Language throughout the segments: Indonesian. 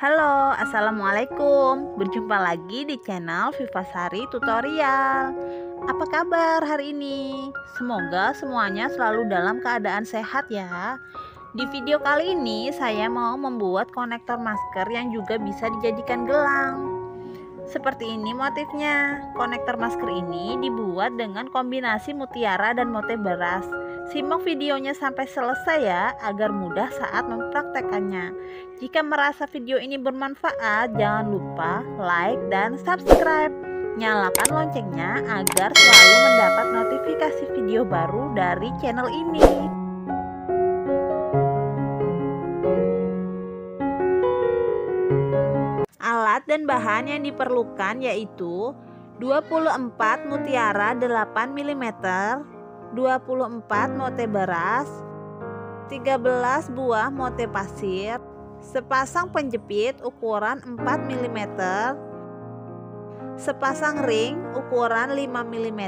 Halo, assalamualaikum. Berjumpa lagi di channel Vivasari Tutorial. Apa kabar hari ini? Semoga semuanya selalu dalam keadaan sehat ya. Di video kali ini saya mau membuat konektor masker yang juga bisa dijadikan gelang. Seperti ini motifnya. Konektor masker ini dibuat dengan kombinasi mutiara dan motif beras. Simak videonya sampai selesai ya, agar mudah saat mempraktekannya. Jika merasa video ini bermanfaat, jangan lupa like dan subscribe. Nyalakan loncengnya agar selalu mendapat notifikasi video baru dari channel ini. Alat dan bahan yang diperlukan yaitu 24 mutiara 8 mm, 24 mote beras, 13 buah mote pasir, sepasang penjepit ukuran 4 mm, sepasang ring ukuran 5 mm,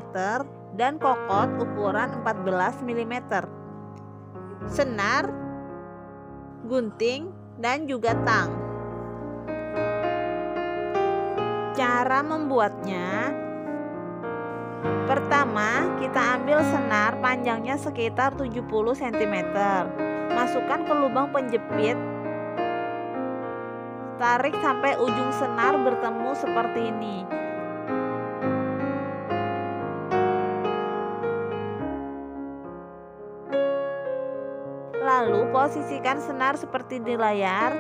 dan kokot ukuran 14 mm, senar, gunting, dan juga tang. Cara membuatnya: pertama, kita ambil senar panjangnya sekitar 70 cm. Masukkan ke lubang penjepit. Tarik sampai ujung senar bertemu seperti ini. Lalu posisikan senar seperti di layar.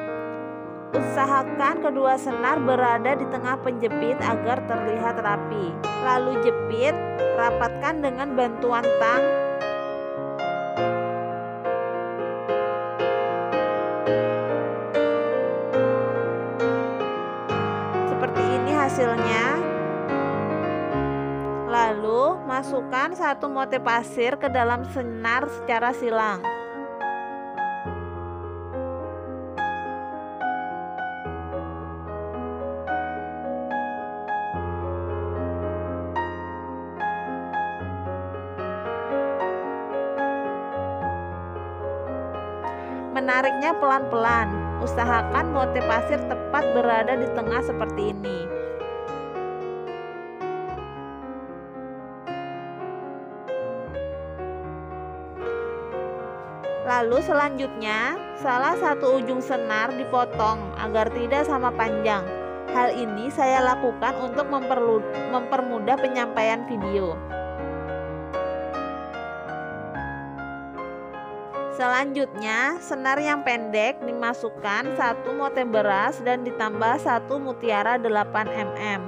Usahakan kedua senar berada di tengah penjepit agar terlihat rapi. Lalu jepit, rapatkan dengan bantuan tang. Seperti ini hasilnya. Lalu masukkan satu mote pasir ke dalam senar secara silang. Menariknya pelan-pelan, usahakan motif pasir tepat berada di tengah seperti ini. Lalu selanjutnya, salah satu ujung senar dipotong agar tidak sama panjang. Hal ini saya lakukan untuk mempermudah penyampaian video. Selanjutnya, senar yang pendek dimasukkan satu mote beras dan ditambah satu mutiara 8 mm.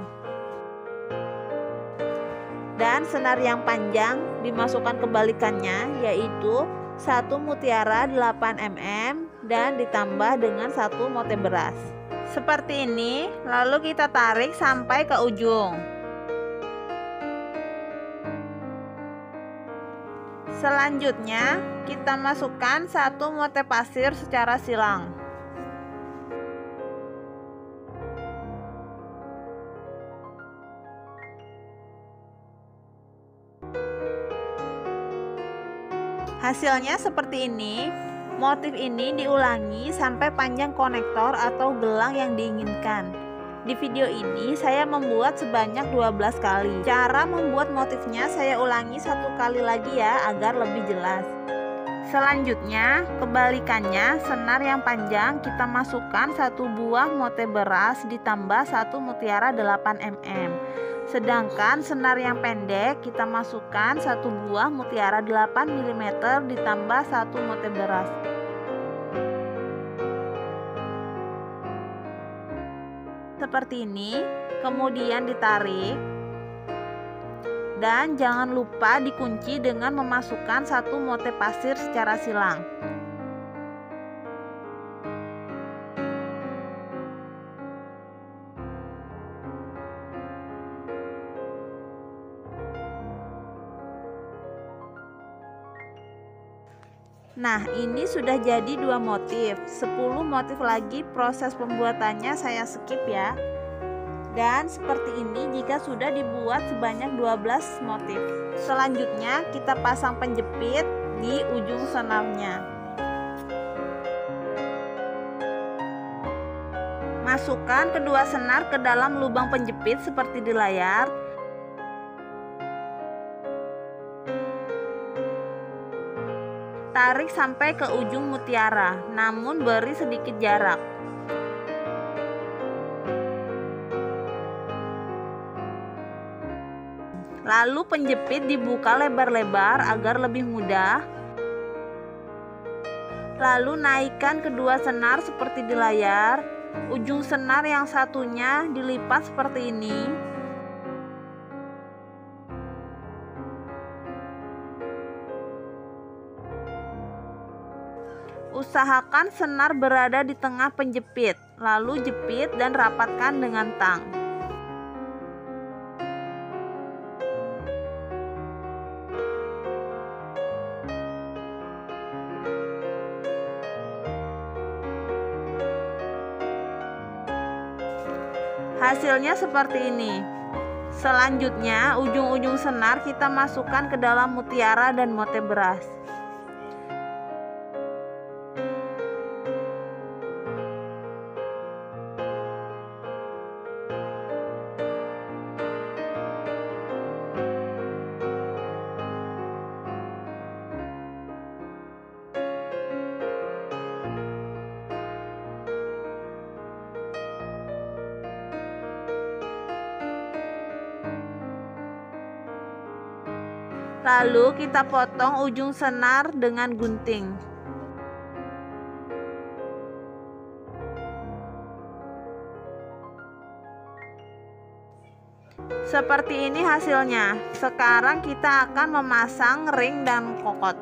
Dan senar yang panjang dimasukkan kebalikannya, yaitu satu mutiara 8 mm dan ditambah dengan satu mote beras. Seperti ini, lalu kita tarik sampai ke ujung. Selanjutnya, kita masukkan satu mote pasir secara silang. Hasilnya seperti ini. Motif ini diulangi sampai panjang konektor atau gelang yang diinginkan. Di video ini saya membuat sebanyak 12 kali. Cara membuat motifnya saya ulangi satu kali lagi ya, agar lebih jelas. Selanjutnya, kebalikannya, senar yang panjang kita masukkan satu buah mote beras ditambah satu mutiara 8 mm. Sedangkan senar yang pendek kita masukkan satu buah mutiara 8 mm ditambah satu mote beras. Seperti ini, kemudian ditarik. Dan jangan lupa dikunci dengan memasukkan satu mote pasir secara silang. Nah, ini sudah jadi 2 motif. 10 motif lagi proses pembuatannya saya skip ya. Dan seperti ini jika sudah dibuat sebanyak 12 motif. Selanjutnya kita pasang penjepit di ujung senarnya. Masukkan kedua senar ke dalam lubang penjepit seperti di layar. Tarik sampai ke ujung mutiara, namun beri sedikit jarak. Lalu penjepit dibuka lebar-lebar agar lebih mudah. Lalu naikkan kedua senar seperti di layar. Ujung senar yang satunya dilipat seperti ini. Usahakan senar berada di tengah penjepit, lalu jepit dan rapatkan dengan tang. Hasilnya seperti ini. Selanjutnya, ujung-ujung senar kita masukkan ke dalam mutiara dan motif beras. Lalu kita potong ujung senar dengan gunting. Seperti ini hasilnya. Sekarang kita akan memasang ring dan kokot.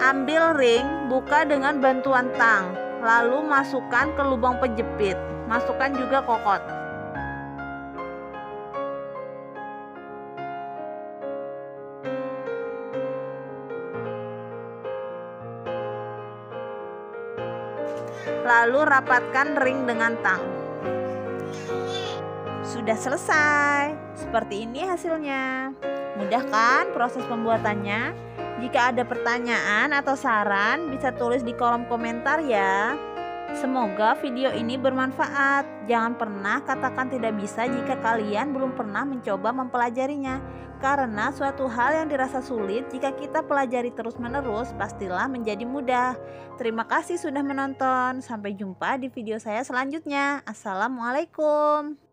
Ambil ring, buka dengan bantuan tang. Lalu masukkan ke lubang penjepit. Masukkan juga kokot. Lalu rapatkan ring dengan tang. Sudah selesai. Seperti ini hasilnya. Mudah kan proses pembuatannya? Jika ada pertanyaan atau saran, bisa tulis di kolom komentar ya. Semoga video ini bermanfaat. Jangan pernah katakan tidak bisa jika kalian belum pernah mencoba mempelajarinya. Karena suatu hal yang dirasa sulit, jika kita pelajari terus-menerus, pastilah menjadi mudah. Terima kasih sudah menonton. Sampai jumpa di video saya selanjutnya. Assalamualaikum.